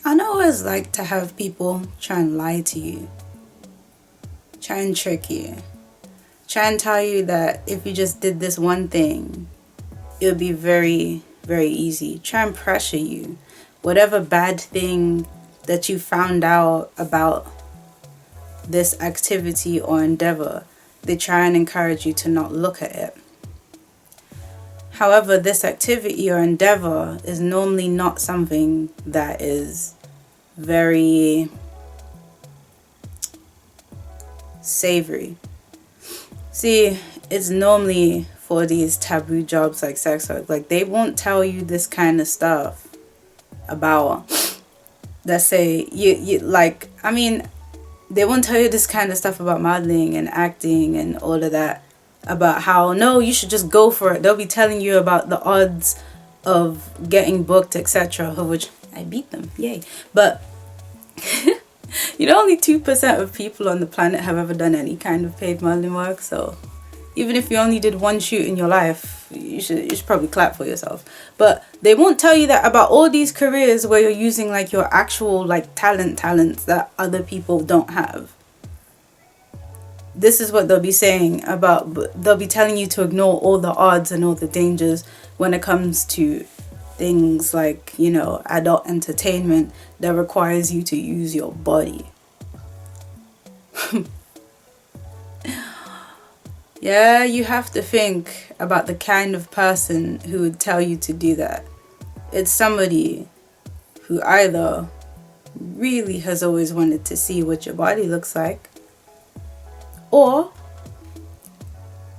I know what it's like to have people try and lie to you, try and trick you, try and tell you that if you just did this one thing, it would be very, very easy. Try and pressure you. Whatever bad thing that you found out about this activity or endeavor, they try and encourage you to not look at it. However, this activity or endeavor is normally not something that is very savory. See, it's normally for these taboo jobs like sex work. Like, they won't tell you this kind of stuff about, let's say, they won't tell you this kind of stuff about modeling and acting and all of that, about how, no, you should just go for it. They'll be telling you about the odds of getting booked, etc., of which I beat them, yay. But only 2% of people on the planet have ever done any kind of paid modeling work. So even if you only did one shoot in your life, you should probably clap for yourself. But they won't tell you that about all these careers where you're using like your actual like talents that other people don't have. This is what they'll be saying about, they'll be telling you to ignore all the odds and all the dangers when it comes to things like, adult entertainment that requires you to use your body. Yeah, you have to think about the kind of person who would tell you to do that. It's somebody who either really has always wanted to see what your body looks like, or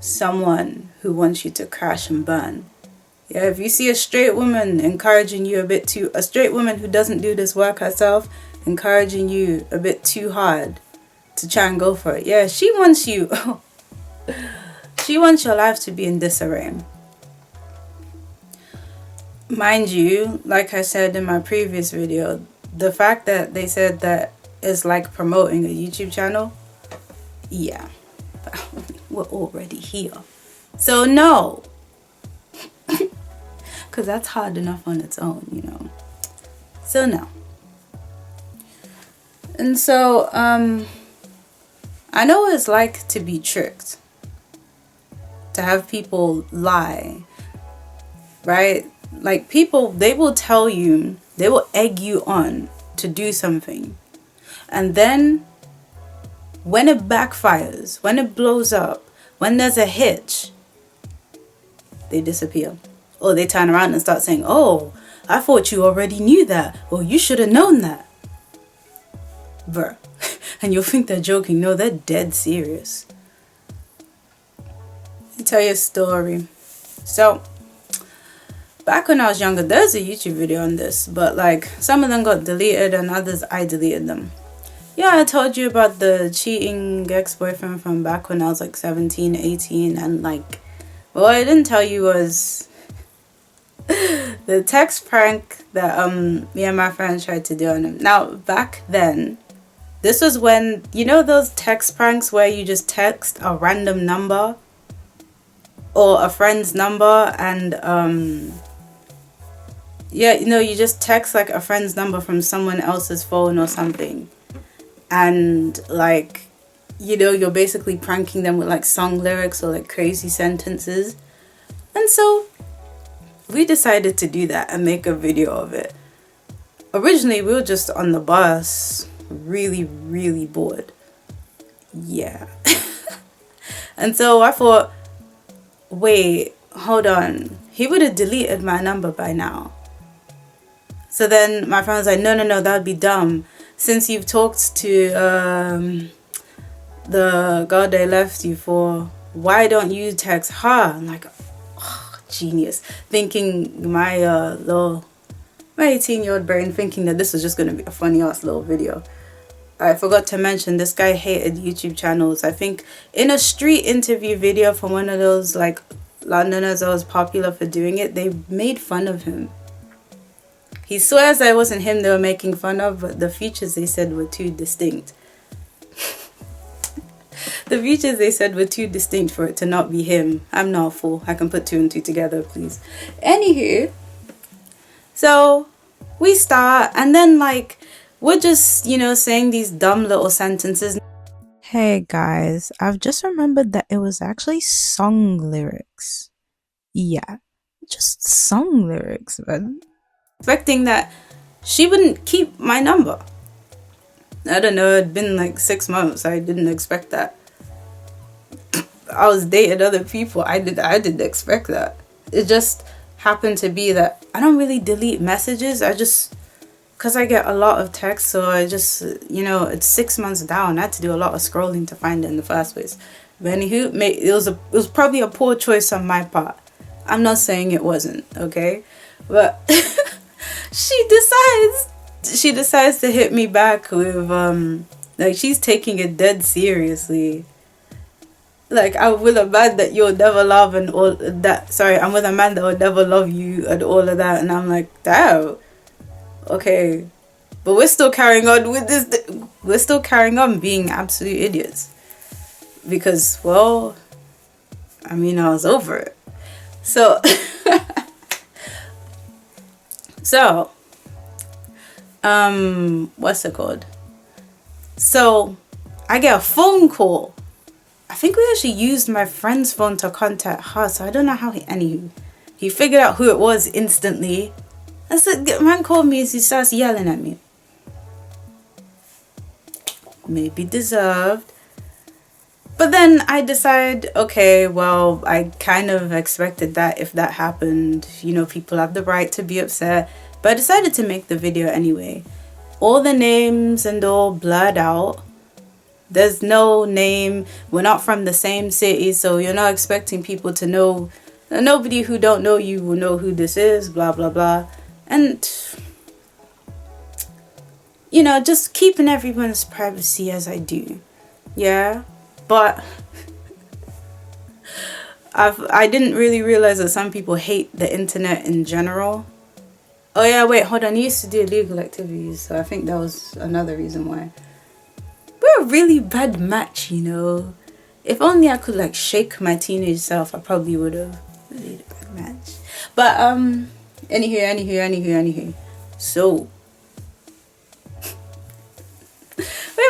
someone who wants you to crash and burn. Yeah, if you see a straight woman encouraging you a straight woman who doesn't do this work herself, encouraging you a bit too hard to try and go for it. Yeah, she wants you. She wants your life to be in disarray. Mind you, like I said in my previous video, the fact that they said that it's like promoting a YouTube channel, yeah, we're already here. So no, because that's hard enough on its own, So no. And so, I know what it's like to be tricked, to have people lie, right? Like, people, they will tell you, they will egg you on to do something. And then when it backfires, when it blows up, when there's a hitch, they disappear. Or they turn around and start saying, oh, I thought you already knew that. Or you should have known that. Bruh. And you'll think they're joking. No, they're dead serious. Let me tell you a story. So, back when I was younger, there's a YouTube video on this, but like some of them got deleted and others I deleted them. Yeah, I told you about the cheating ex-boyfriend from back when I was like 17, 18, and like, what I didn't tell you was the text prank that me and my friends tried to do on him. Now, back then, this was when, those text pranks where you just text a random number or a friend's number and you just text like a friend's number from someone else's phone or something, and like, you're basically pranking them with like song lyrics or like crazy sentences. And so we decided to do that and make a video of it. Originally we were just on the bus, really, really bored. Yeah. And so I thought, wait, hold on, he would have deleted my number by now. So then my friend was like, no, that would be dumb. Since you've talked to the girl they left you for, why don't you text her? I'm like, oh, genius. Thinking my 18-year-old brain thinking that this was just going to be a funny ass little video. I forgot to mention, this guy hated YouTube channels. I think in a street interview video from one of those like Londoners that was popular for doing it, they made fun of him. He swears that it wasn't him they were making fun of, but the features they said were too distinct. The features they said were too distinct for it to not be him. I'm not a fool. I can put two and two together, please. Anywho, so we start, and then like we're just, you know, saying these dumb little sentences. Hey guys, I've just remembered that it was actually song lyrics. Yeah, just song lyrics, man. Expecting that she wouldn't keep my number. I don't know, it'd been like 6 months. I didn't expect that. I was dating other people. I didn't expect that. It just happened to be that I don't really delete messages. I just, because I get a lot of texts, so I just, you know, it's 6 months down. I had to do a lot of scrolling to find it in the first place. But anywho, it was probably a poor choice on my part. I'm not saying it wasn't, okay? But she decides to hit me back with like she's taking it dead seriously. Like, I'm with a man that you'll never love and all that. Sorry, I'm with a man that will never love you and all of that. And I'm like, damn. Okay. But we're still carrying on with this. We're still carrying on being absolute idiots. Because, well, I mean, I was over it. So, what's it called? So, I get a phone call. I think we actually used my friend's phone to contact her, so I don't know how he figured out who it was instantly. And so the man called me and he starts yelling at me. Maybe deserved. But then I decide, okay, well, I kind of expected that if that happened, you know, people have the right to be upset. But I decided to make the video anyway. All the names and all blurred out. There's no name. We're not from the same city, so you're not expecting people to know. Nobody who don't know you will know who this is, blah, blah, blah. And, you know, just keeping everyone's privacy as I do. Yeah. But I didn't really realize that some people hate the internet in general. Oh yeah, wait, hold on. I used to do illegal activities, so I think that was another reason why. We're a really bad match, you know. If only I could like shake my teenage self, I probably would have really a bad match. But anywho. So we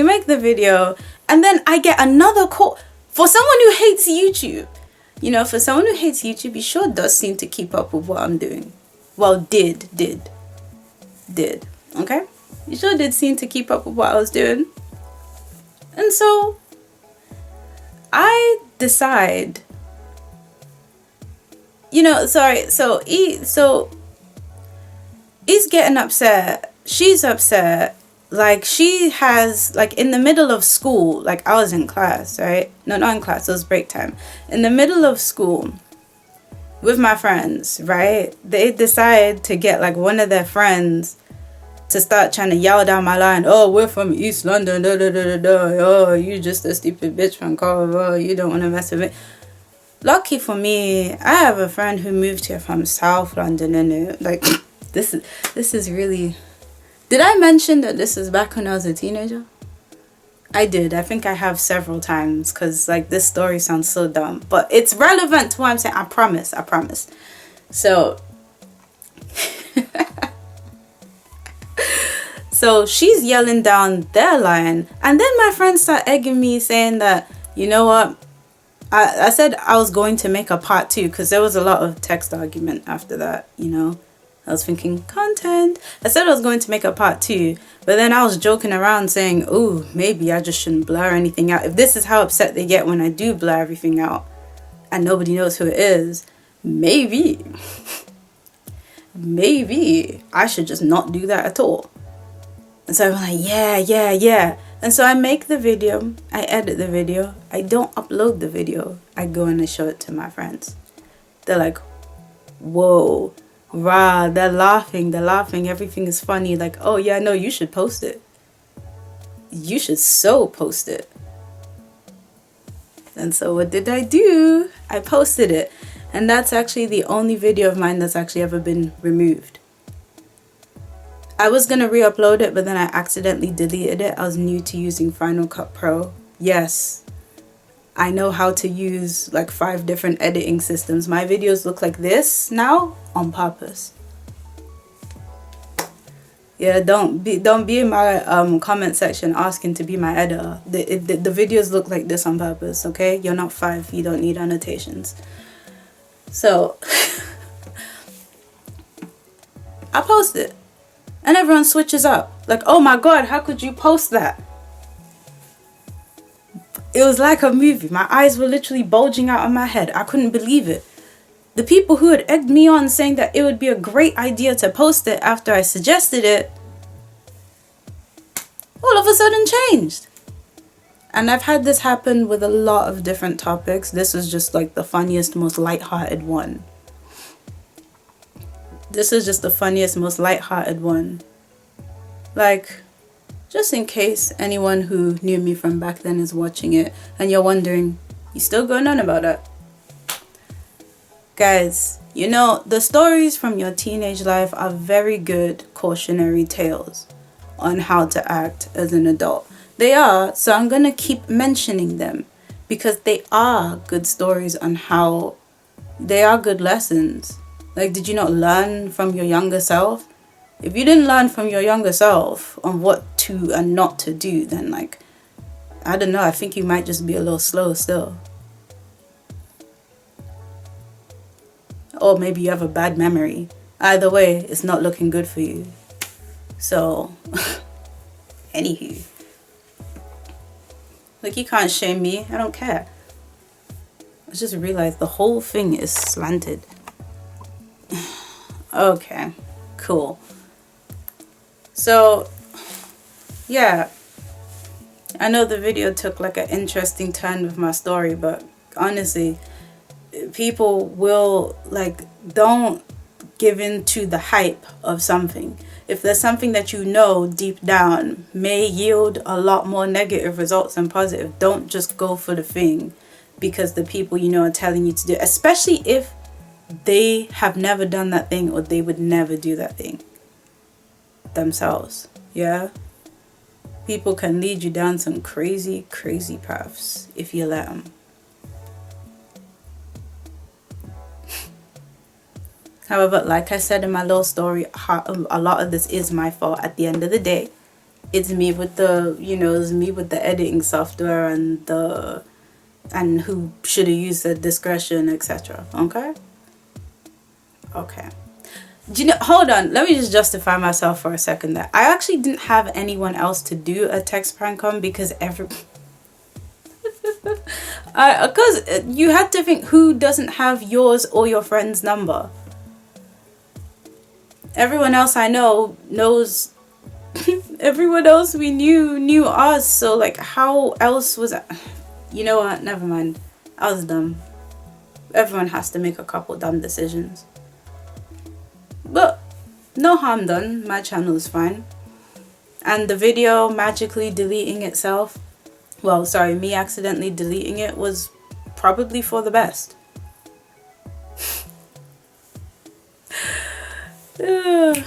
make the video, and then I get another call for someone who hates YouTube. You know, for someone who hates YouTube, he sure does seem to keep up with what I'm doing. Well, did. Okay? You sure did seem to keep up with what I was doing. And so I decide, you know, sorry, so he's getting upset. She's upset. Like, she has, like, in the middle of school, like, I was in class, right? No, not in class, it was break time. In the middle of school, with my friends, right? They decide to get, like, one of their friends to start trying to yell down my line. Oh, we're from East London, Oh, you just a stupid bitch from Carver. Oh, you don't want to mess with me. Lucky for me, I have a friend who moved here from South London, and like, this is really... Did I mention that this is back when I was a teenager? I did. I think I have several times, because like this story sounds so dumb, but it's relevant to what I'm saying. I promise. So so she's yelling down their line, and then my friends start egging me, saying that, you know what, I said I was going to make a part 2, because there was a lot of text argument after that, you know. I was thinking, content. I said I was going to make a part 2, but then I was joking around saying, ooh, maybe I just shouldn't blur anything out. If this is how upset they get when I do blur everything out and nobody knows who it is, maybe I should just not do that at all. And so I'm like, yeah. And so I make the video, I edit the video, I don't upload the video, I go and I show it to my friends. They're like, whoa. Rah, they're laughing, everything is funny. Like, oh yeah, no, you should post it. You should so post it. And so what did I do? I posted it. And that's actually the only video of mine that's actually ever been removed. I was gonna re-upload it, but then I accidentally deleted it. I was new to using Final Cut Pro. Yes. I know how to use like 5 different editing systems. My videos look like this now on purpose. Yeah, don't be in my comment section asking to be my editor. The videos look like this on purpose, okay? You're not 5, you don't need annotations. So I post it and everyone switches up. Like, oh my god, how could you post that? It was like a movie. My eyes were literally bulging out of my head. I couldn't believe it. The people who had egged me on saying that it would be a great idea to post it after I suggested it, all of a sudden changed. And I've had this happen with a lot of different topics. This is just like the funniest, most lighthearted one. This is just the funniest, most lighthearted one. Like, just in case anyone who knew me from back then is watching it and you're wondering, you still going on about that? Guys, you know, the stories from your teenage life are very good cautionary tales on how to act as an adult. They are, so I'm gonna keep mentioning them because they are good stories on how, they are good lessons. Like, did you not learn from your younger self? If you didn't learn from your younger self on what to and not to do, then like, I don't know, I think you might just be a little slow still. Or maybe you have a bad memory. Either way, it's not looking good for you. So, anywho. Like, you can't shame me. I don't care. I just realized the whole thing is slanted. Okay, cool. So, yeah. I know the video took like an interesting turn with my story, but honestly, people will like, don't give in to the hype of something. If there's something that you know deep down may yield a lot more negative results than positive, don't just go for the thing because the people you know are telling you to do it, especially if they have never done that thing or they would never do that thing themselves. Yeah, people can lead you down some crazy paths if you let them. However, like I said in my little story, a lot of this is my fault at the end of the day. It's me with the, you know, it's me with the editing software and who should have used the discretion, etc. Okay? Okay. Do you know, hold on, let me just justify myself for a second there. I actually didn't have anyone else to do a text prank on because because you had to think, who doesn't have yours or your friend's number? Everyone else I know knows everyone else we knew us, so like, how else was I? You know what, never mind, I was dumb. Everyone has to make a couple dumb decisions, but no harm done. My channel is fine, and the video magically deleting itself, well, sorry, me accidentally deleting it, was probably for the best. Ugh.